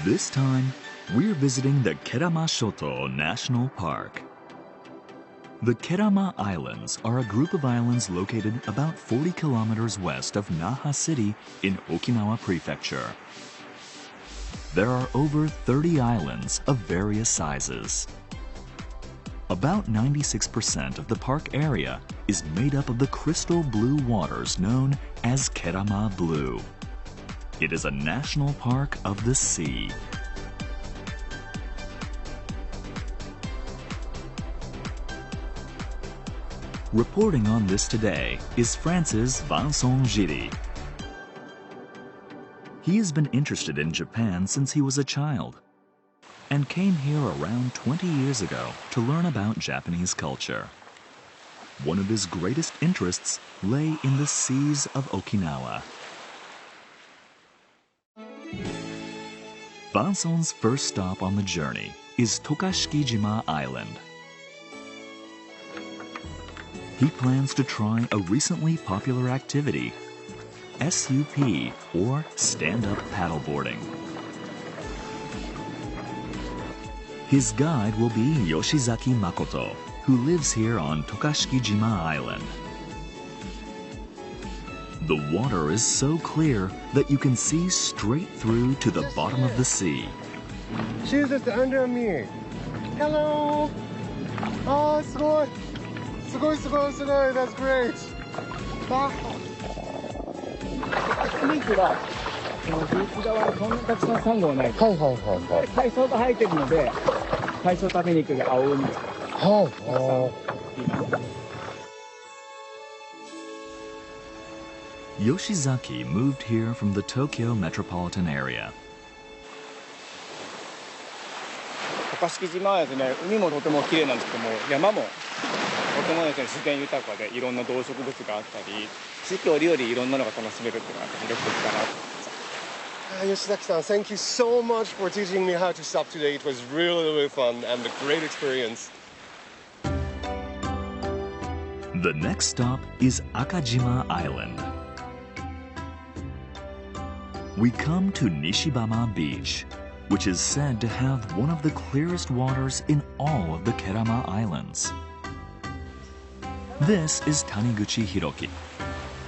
This time, we're visiting the Kerama Shoto National Park. The Kerama Islands are a group of islands located about 40 kilometers west of Naha City in Okinawa Prefecture. There are over 30 islands of various sizes. About 96% of the park area is made up of the crystal blue waters known as Kerama Blue. It is a national park of the sea. Reporting on this today is Francis Vincent Giri. He has been interested in Japan since he was a child and came here around 20 years ago to learn about Japanese culture. One of his greatest interests lay in the seas of Okinawa. Vincent's first stop on the journey is Tokashikijima Island. He plans to try a recently popular activity, SUP, or stand-up paddleboarding. His guide will be Yoshizaki Makoto, who lives here on Tokashikijima Island. The water is so clear that you can see straight through to the bottom of the sea. She's just under me. Hello. Oh, すごい。すごいすごいすごい。That's great. 海からビーチ側にそんなたくさんサンゴはない。はいはいはいはい。海藻が生えてるので、海藻食べに行くが青海。はい。Yoshizaki moved here from the Tokyo metropolitan area. 渡嘉敷島はですね、海もとても綺麗なんですけども、山もとてもですね、自然豊かでいろんな動植物があったり、四季折々いろんなのが楽しめるっていうのが魅力的かなと思います。Yoshizaki-san, thank you so much for teaching me how to stop today. It was really, really fun and a great experience. The next stop is Akajima Island. We come to Nishibama Beach, which is said to have one of the clearest waters in all of the Kerama Islands. This is Taniguchi Hiroki,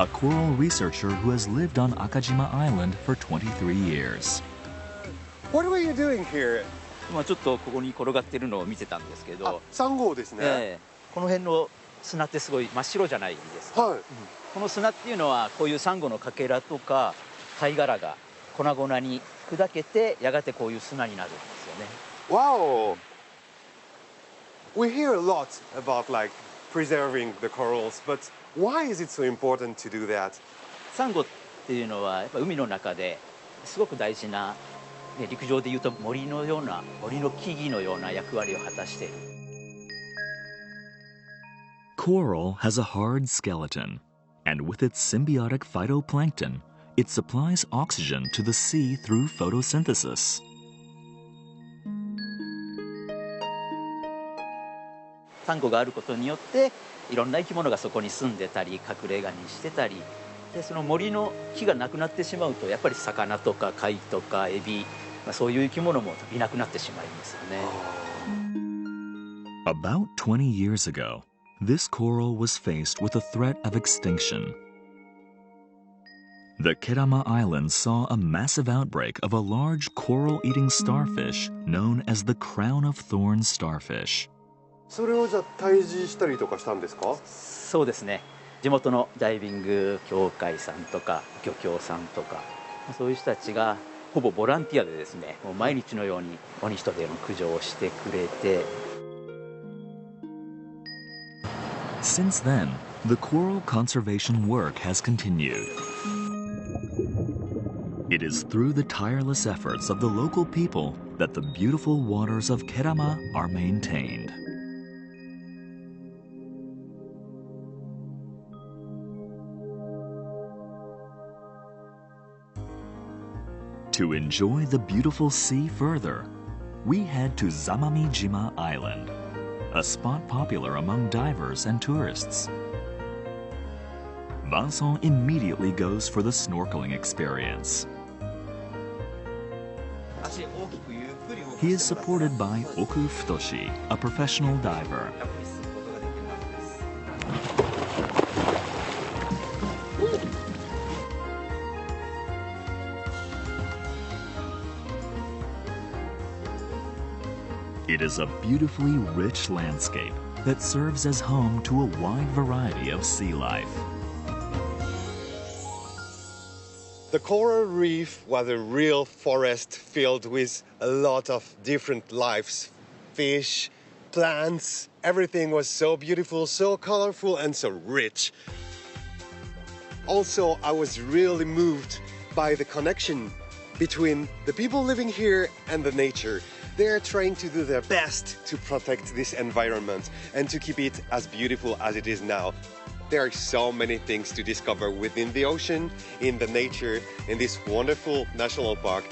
a coral researcher who has lived on Akajima Island for 23 years. What were you doing here? 今ちょっとここに転がってるのを見てたんですけど、サンゴですね。この辺の砂ってすごい真っ白じゃないですか。はい。この砂っていうのはこういうサンゴのかけらとか貝殻が粉々に砕けてやがてこういう砂になるんですよね。Wow. We hear a lot about like preserving the corals, but why is it so important to do that? サンゴっていうのはやっぱ海の中ですごく大事な、ね、陸上でいうと森のような森の木々のような役割を果たしている。Coral has a hard skeleton, and with its symbiotic phytoplankton, it supplies oxygen to the sea through photosynthesis. サンゴがあることによっていろんな生き物がそこに住んでたり隠れ家にしてたりでその森の木がなくなってしまうとやっぱり魚とか貝とかエビ、そういう生き物もいなくなってしまいますよね。About 20 years ago, this coral was faced with a threat of extinction. The Kerama Islands saw a massive outbreak of a large coral-eating starfish known as the crown of thorns starfish. それをじゃあ退治したりとかしたんですか？そうですね。地元のダイビング協会さんとか漁協さんとかそういう人たちがほぼボランティアでですね、もう毎日のようにオニヒトデの駆除をしてくれて。Since then, the coral conservation work has continued. It is through the tireless efforts of the local people that the beautiful waters of Kerama are maintained. To enjoy the beautiful sea further, we head to Zamami-jima Island, a spot popular among divers and tourists. Vincent immediately goes for the snorkeling experience. He is supported by Oku Futoshi, a professional diver. It is a beautifully rich landscape that serves as home to a wide variety of sea life. The coral reef was a real forest filled with a lot of different lives. Fish, plants, everything was so beautiful, so colorful and so rich. Also, I was really moved by the connection between the people living here and the nature. They're trying to do their best to protect this environment and to keep it as beautiful as it is now. There are so many things to discover within the ocean, in the nature, in this wonderful national park.